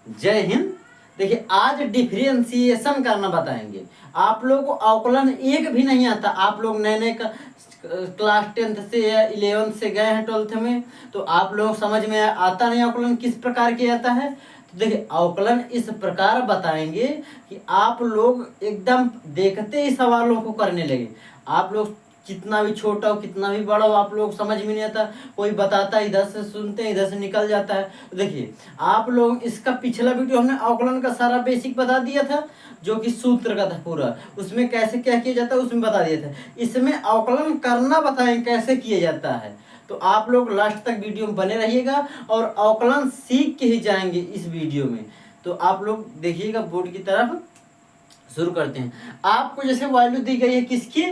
जय हिंद। देखिए आज डिफरेंशिएशन करना बताएंगे। आप लोगों को अवकलन एक भी नहीं आता। आप लोग नए नए क्लास 10th से या 11th से गए हैं 12th में, तो आप लोग समझ में आता नहीं अवकलन किस प्रकार के आता है। तो देखिए अवकलन इस प्रकार बताएंगे कि आप लोग एकदम देखते ही सवालों को करने लगे। आप लोग कितना भी छोटा हो कितना भी बड़ा हो आप लोग समझ में नहीं आता। कोई बताता है इधर से सुनते हैं इधर से निकल जाता है। तो देखिए आप लोग इसका पिछला वीडियो हमने अवकलन का सारा बेसिक बता दिया था, जो कि सूत्र का था पूरा, उसमें कैसे क्या किया जाता है उसमें बता दिया था। इसमें अवकलन करना बताएं कैसे किया जाता है। तो आप लोग लास्ट तक वीडियो में बने रहिएगा और अवकलन सीख के ही जाएंगे इस वीडियो में। तो आप लोग देखिएगा बोर्ड की तरफ, शुरू करते हैं। आपको जैसे वैल्यू दी गई है किसकी,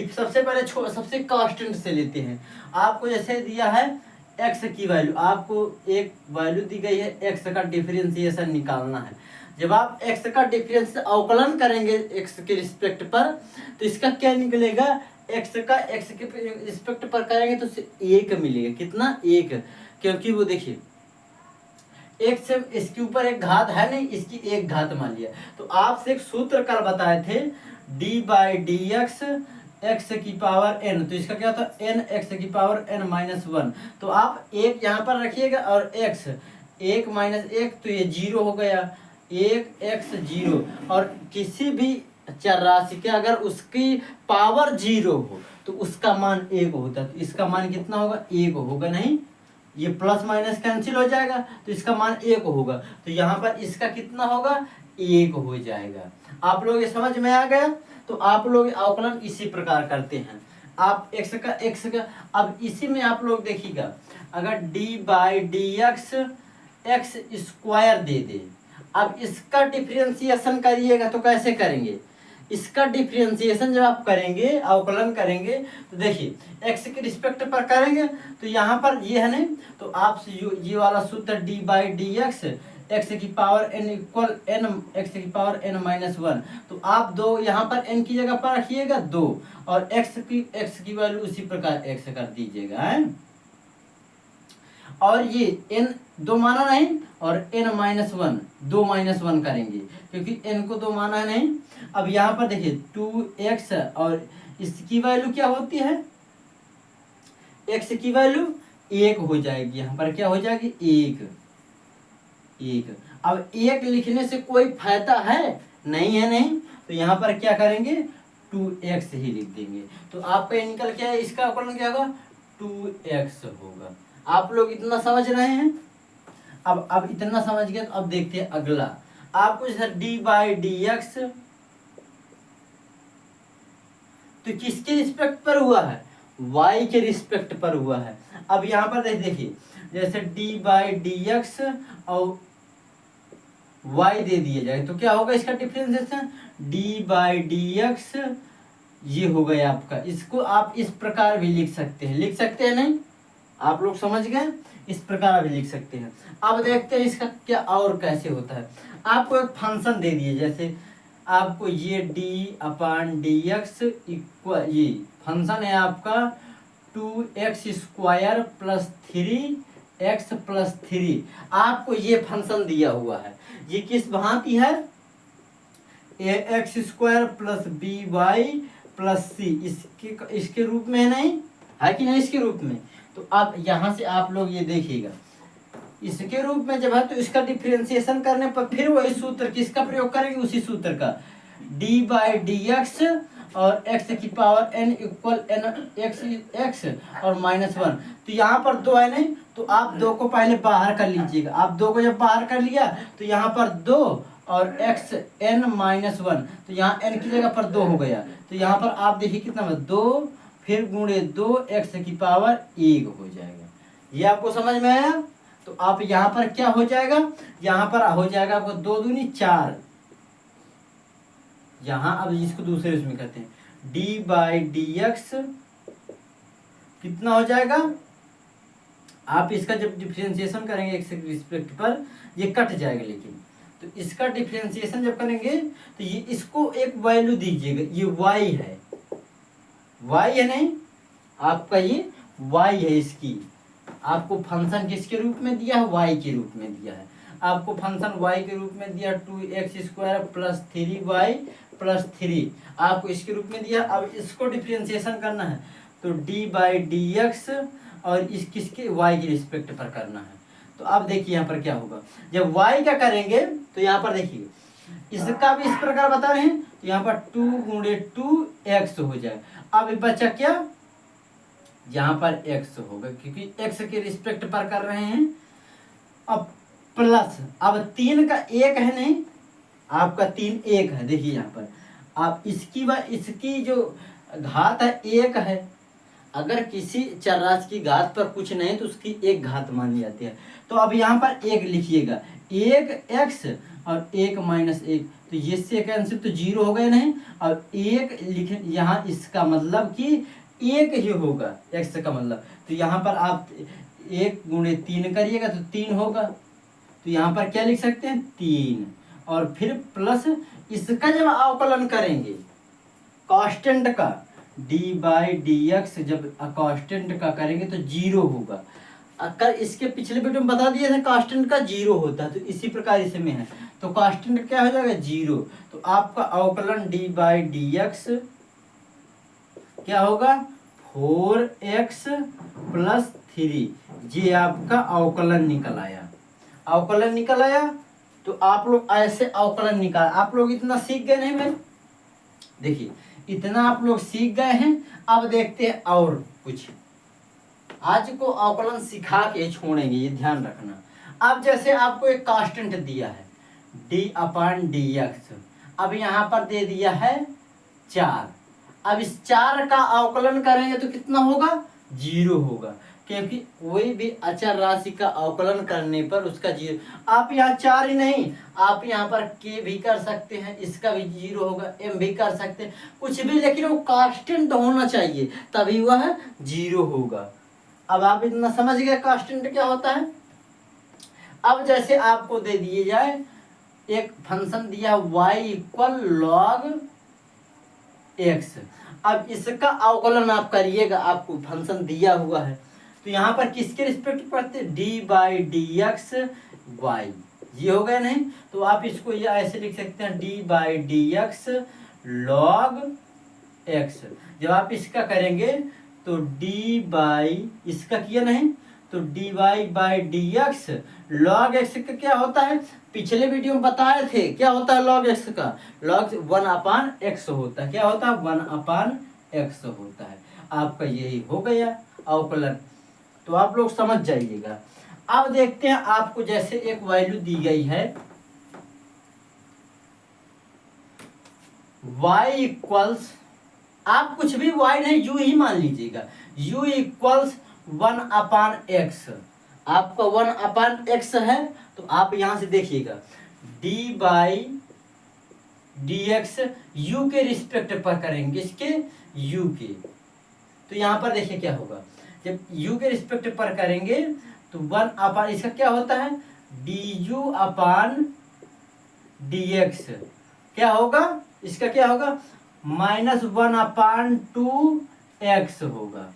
सबसे पहले सबसे कांस्टेंट से लेते हैं। आपको जैसे दिया है x की वैल्यू, आपको एक वैल्यू दी गई है x का डिफरेंशिएशन निकालना है। जब आप x का डिफरेंस अवकलन करेंगे x के रिस्पेक्ट पर, तो इसका क्या निकलेगा, x के रिस्पेक्ट पर करेंगे तो एक मिलेगा। कितना, एक, क्योंकि वो देखिए एक से इसके ऊपर एक घात है नहीं, इसकी एक घात मान लिया। तो आपसे एक सूत्र कल बताए थे d/dx x की पावर n, तो इसका क्या होता है n x की पावर n माइनस 1। तो आप एक यहाँ पर रखिएगा और x एक माइनस एक, तो ये जीरो हो गया, एक x जीरो। और किसी भी चर राशि के अगर उसकी पावर जीरो हो तो उसका मान एक होता है। तो इसका मान कितना होगा, एक होगा। नहीं, ये प्लस माइनस कैंसिल हो जाएगा तो इसका मान एक होगा। तो यहाँ पर इसका कितना होगा, एक हो जाएगा। आप लोग ये समझ में आ गया। तो आप लोग अवकलन इसी प्रकार करते हैं। आप x का अब इसी में आप लोग देखिएगा, अगर d/dx x स्क्वायर दे दे, अब इसका डिफरेंशिएशन करिएगा तो कैसे करेंगे। इसका डिफरेंशिएशन जब आप करेंगे, अवकलन करेंगे, तो देखिए x के रिस्पेक्ट पर करेंगे तो यहाँ पर ये है नहीं, तो आप ये वाला सूत्र d/dx x की power n equal n x की पावर n माइनस 1। तो आप दो यहाँ पर n की जगह पर रखिएगा 2 और x की वैल्यू उसी प्रकार x कर दीजिएगा है। और ये n दो माना नहीं और n माइनस 1 2 माइनस 1 करेंगे क्योंकि n को 2 माना है नहीं। अब यहाँ पर देखिए 2x और इसकी वैल्यू क्या होती है, x की वैल्यू एक हो जाएगी। यहाँ पर क्या हो जाएगी, एक। अब एक लिखने से कोई फायदा है नहीं, है नहीं, तो यहाँ पर क्या करेंगे 2x ही लिख देंगे। तो आपका ये निकल क्या है, इसका अवकलन क्या होगा, 2x होगा। आप लोग इतना समझ रहे हैं। अब इतना समझ गए तो अब देखते हैं अगला। आपको जैसे d/dx तो किसके रिस्पेक्ट पर हुआ है, y के रिस्पेक्ट पर हुआ है। अब यहाँ पर देखिए जैसे d/dx और y दे दिया जाए तो क्या होगा इसका डिफरेंशिएशन, d/dx ये हो गया आपका। इसको आप इस प्रकार भी लिख सकते हैं, नहीं, आप लोग समझ गए, इस प्रकार भी लिख सकते हैं। अब देखते हैं इसका क्या और कैसे होता है। आपको एक फंक्शन दे दिए, जैसे आपको ये d/dx इक्वल, ये फंक्शन है आपका 2x square plus 3x plus 3। आपको ये फंक्शन दिया हुआ है, ये किस भांति है, ax square plus by plus c, इसके रूप में है, नहीं है कि नहीं, इसके रूप में। तो अब यहाँ से आप लोग ये देखिएगा, इसके रूप में जब है तो इसका डिफरेंशिएशन करने पर फिर वही सूत्र किसका प्रयोग करेंगे, उसी सूत्र का d/dx और x की power n equal n x और माइनस 1। तो यहाँ पर 2 है नहीं, तो आप 2 को पहले बाहर कर लीजिएगा। आप 2 को जब बाहर कर लिया तो यहाँ पर 2 और x n माइनस 1, तो यहाँ n की जगह पर 2 हो गया। तो यहाँ पर आप देखिए कितना 2 फिर गुणे 2 x की पावर 1 हो जाएगा। ये आपको समझ में आया। तो आप यहाँ पर क्या हो जाएगा, यहाँ पर हो जाएगा आपको 2 दूनी 4। यहाँ अब इसको दूसरे उसमें करते हैं, d/dx कितना हो जाएगा, आप इसका जब डिफरेंशिएशन करेंगे x के रिस्पेक्ट पर ये कट जाएगा, लेकिन तो इसका डिफरेंशिएशन जब करेंगे तो ये इसको एक वैल्यू दीजिएगा, ये y है, नहीं, आपका ये y है। इसकी आपको फंक्शन किसके रूप में दिया है, y के रूप में दिया है। आपको फंक्शन y के रूप में दिया 2x² प्लस 3y प्लस 3 आपको इसके रूप में दिया। अब इसको डिफरेंशिएशन करना है तो d/dx और इस किसके y के रिस्पेक्ट पर करना है। तो अब देखिए यहाँ पर क्या होगा, जब y का करेंगे तो यहाँ पर देखिए इसका भी इस प्रकार बता रहे हैं तो यहाँ पर 2 × 2x हो जाए। अब ये बचा क्या, यहाँ पर x होगा क्योंकि x के रिस्पेक्ट पर कर रहे हैं। अब प्लस, अब 3 का 1 है नहीं, आपका 3 1 है। देखिए यहाँ पर आप इसकी जो घात है 1 है। अगर किसी चर राशि की घात पर कुछ नहीं तो उसकी 1 घात मानी जाती है। तो अब यहाँ पर 1 लिखिएगा, 1x और 1 - 1 तो ये से कैंसिल तो 0 हो गए नहीं। अब 1 लिखे यहाँ, इसका मतलब कि 1 ही होगा x का मतलब। तो यहाँ पर आप 1 × 3 करिएगा तो 3 होगा। तो यहाँ पर क्या लिख सकते हैं 3 और फिर प्लस इसका जब अवकलन करेंगे कांस्टेंट का d/dx, जब कांस्टेंट का करेंगे तो 0 होगा। अगर इसके पिछले वीडियो में बता दिए थे कांस्टेंट का 0 होता है, तो इसी प्रकार इसमें है तो कांस्टेंट क्या हो जाएगा 0। तो आपका अवकलन d/dx क्या होगा 4x + 3। ये आपका अवकलन निकल आया। अवकलन निकल आया तो आप लोग ऐसे अवकलन निकाल, आप लोग इतना सीख गए नहीं भाई, देखिए इतना आप लोग सीख गए हैं। अब देखते हैं और कुछ, आज को अवकलन सिखा के छोड़ेंगे, ये ध्यान रखना। अब जैसे आपको एक कांस्टेंट दिया है d/dx, अब यहाँ पर दे दिया है 4। अब इस 4 का अवकलन करेंगे तो कितना होगा 0 होगा, क्योंकि कोई भी अचर राशि का अवकलन करने पर उसका 0। आप यहाँ 4 ही नहीं, आप यहाँ पर k भी कर सकते हैं, इसका भी 0 होगा, m भी कर सकते हैं, कुछ भी, लेकिन वो कांस्टेंट होना चाहिए तभी वह 0 होगा। अब आप इतना समझ गए कांस्टेंट क्या होता है। अब जैसे आपको दे दिए जाए एक फंक्शन दिया y = log x, अब इसका अवकलन आप करिएगा, आपको फंक्शन दिया हुआ है तो यहाँ पर किसके रिस्पेक्ट पढ़ते d/dx y, ये हो गया नहीं। तो आप इसको ये ऐसे लिख सकते हैं d/dx log x। जब आप इसका करेंगे तो इसका किया नहीं तो dy/dx log x का क्या होता है, पिछले वीडियो में बताए थे क्या होता है log x का, log 1/x होता है। क्या होता है 1/x होता है। आपका यही हो गया अवकलन, तो आप लोग समझ जाइएगा। अब देखते हैं आपको जैसे एक वैल्यू दी गई है y = आप कुछ भी y नहीं u ही मान लीजिएगा, u = 1/x। आपका 1/x है तो आप यहां से देखिएगा d/dx u के रिस्पेक्ट पर करेंगे, इसके u के। तो यहाँ पर देखिए क्या होगा, जब u के रिस्पेक्ट पर करेंगे तो 1/, इसका क्या होता है du/dx क्या होगा, इसका क्या होगा -1/2x होगा,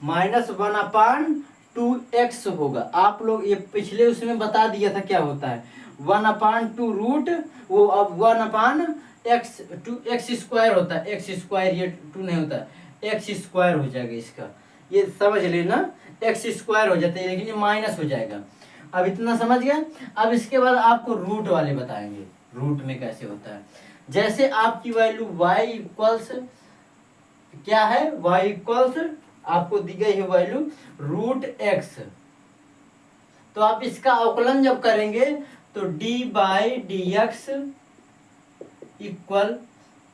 -1/2x होगा। आप लोग ये पिछले उसमें बता दिया था क्या होता है 1/2 वो अब 1/x 2x² होता है, x², ये 2 नहीं होता, x² हो जाएगा इसका, ये समझ लेना x² हो जाता है, लेकिन ये माइनस हो जाएगा। अब इतना समझ गया। अब इसके बाद आपको रूट वाले बताएंगे, रूट में कैसे होता है। जैसे आपकी वैल्यू y = क्या है, y = आपको दी गई है वैल्यू √x, तो आप इसका अवकलन जब करेंगे तो d/dx =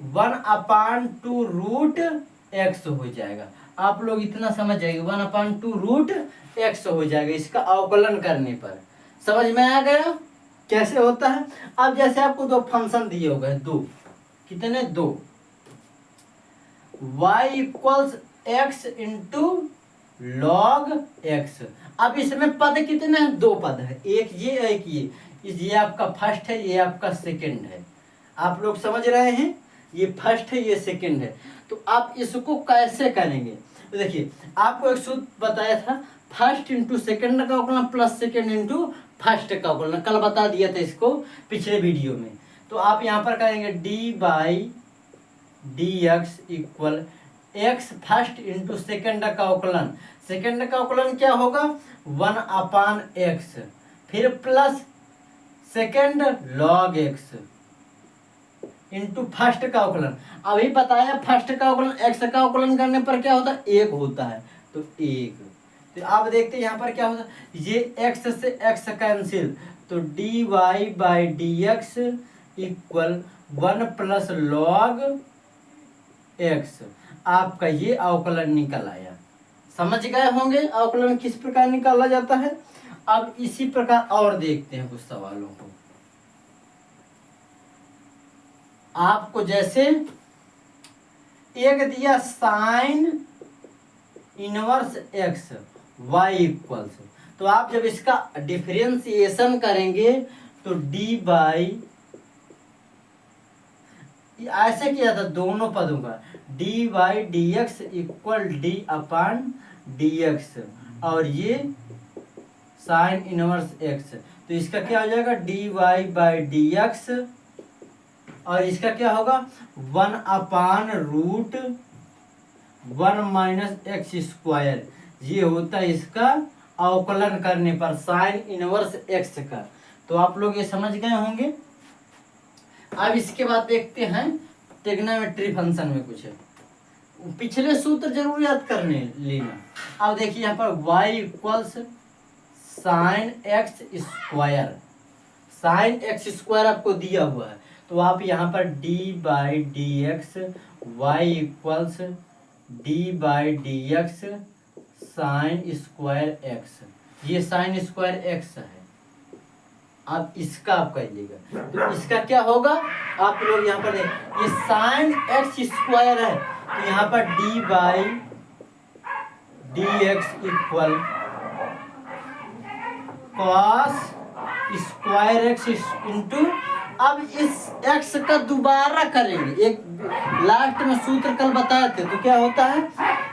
1/2 √x हो जाएगा। आप लोग इतना समझ जाइए 1/2 √x हो जाएगा इसका अवकलन करने पर। समझ में आ गया कैसे होता है। अब जैसे आपको दो फंक्शन दिए हो गए, दो, कितने, 2, y = x × log x। अब इसमें पद कितने हैं, 2 पद है, एक ये एक ये आपका फर्स्ट है, ये आपका सेकंड है। आप लोग समझ रहे हैं, ये फर्स्ट है, ये सेकंड है। तो आप इसको कैसे करेंगे, देखिए आपको एक सूत्र बताया था, फर्स्ट इंटू सेकंड का अवकलन प्लस सेकंड इंटू फर्स्ट का अवकलन, कल बता दिया था इसको पिछले वीडियो में। तो आप यहाँ पर करेंगे D by D X equal x first into second का अवकलन। सेकेंड का अवकलन क्या होगा 1/x, फिर plus second log x into first का अवकलन। अभी बताया फर्स्ट का अवकलन एक्स का अवकलन करने पर क्या होता है 1 होता है, तो 1। तो आप देखते हैं यहाँ पर क्या होता है, ये x से x कैंसिल, तो D Y by D X equal 1 plus log X. आपका ये अवकलन निकल आया। समझ गए होंगे अवकलन किस प्रकार निकाला जाता है। अब इसी प्रकार और देखते हैं कुछ सवालों को। आपको जैसे एक दिया sine inverse X Y equals, तो आप जब इसका डिफरेंशिएशन करेंगे तो डी बाई, ऐसे किया था दोनों पदों का, D by D X equal D upon D X, और ये साइन इनवर्स एक्स, तो इसका क्या हो जाएगा D Y by D X, और इसका क्या होगा 1/√1 माइनस एक्स स्क्वायर। ये होता है इसका अवकलन करने पर साइन इनवर्स एक्स का। तो आप लोग ये समझ गए होंगे। अब इसके बाद देखते हैं ट्रिग्नोमेट्री फंक्शन में कुछ है, पिछले सूत्र जरूर याद करने लेना। अब देखिए यहाँ पर y equals sine X square, sine X square आपको दिया हुआ है, तो आप यहाँ पर d by D X Y equals D by D X sine square X, ये साइन स्क्वायर एक्स है। अब इसका आप कहिएगा, तो इसका क्या होगा, आप लोग यहाँ पर ये साइन एक्स स्क्वायर है, तो यहाँ पर D by D X equal cos square x into, अब इस x का दोबारा करेंगे, एक लास्ट में सूत्र कल बताए थे, तो क्या होता है,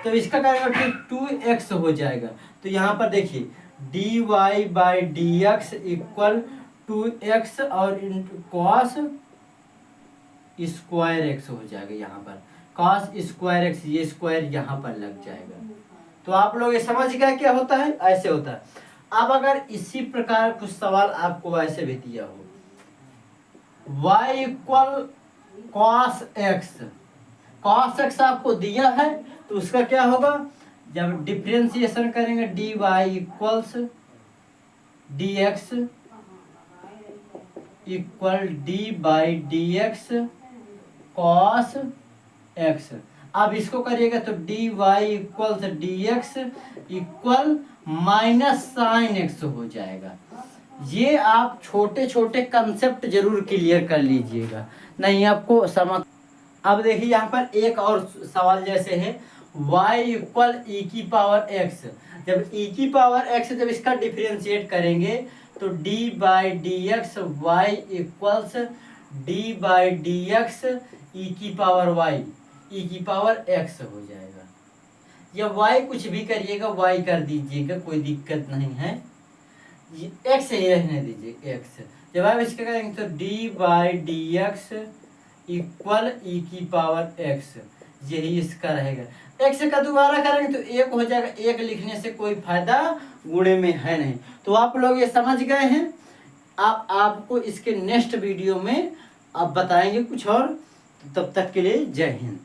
तो इसका करेंगे 2x हो जाएगा। तो यहाँ पर देखिए D Y by D X equal 2x और कॉस स्क्वायर एक्स हो जाएगा। यहाँ पर कॉस स्क्वायर एक्स, ये स्क्वायर यहाँ पर लग जाएगा। तो आप लोग ये समझ गए क्या होता है, ऐसे होता है। अब अगर इसी प्रकार कुछ सवाल आपको ऐसे भी दिया हो, y equal cos x, cos x आपको दिया है, तो उसका क्या होगा, जब डिफरेंशिएशन करेंगे D Y equals D X equal D by D X cos X. अब इसको करिएगा तो D Y equals D X equal minus sine X हो जाएगा। ये आप छोटे छोटे कंसेप्ट जरूर क्लियर कर लीजिएगा, नहीं आपको समझ। अब देखिए यहाँ पर एक और सवाल जैसे है y इक्वल ई की पावर x, जब e की पावर x जब इसका डिफरेंशिएट करेंगे तो d by D X Y equals d by D X E की पावर y, e की पावर x हो जाएगा। या y कुछ भी करिएगा, y कर दीजिएगा, कोई दिक्कत नहीं है, x ही रहने दीजिए x। जब आप इसका करेंगे तो D by D X equal E की पावर x, यही इसका रहेगा। x का दोबारा करेंगे तो 1 हो जाएगा, 1 लिखने से कोई फायदा गुणे में है नहीं। तो आप लोग ये समझ गए हैं। आपको इसके नेक्स्ट वीडियो में आप बताएंगे कुछ और। तब तक के लिए जय हिंद।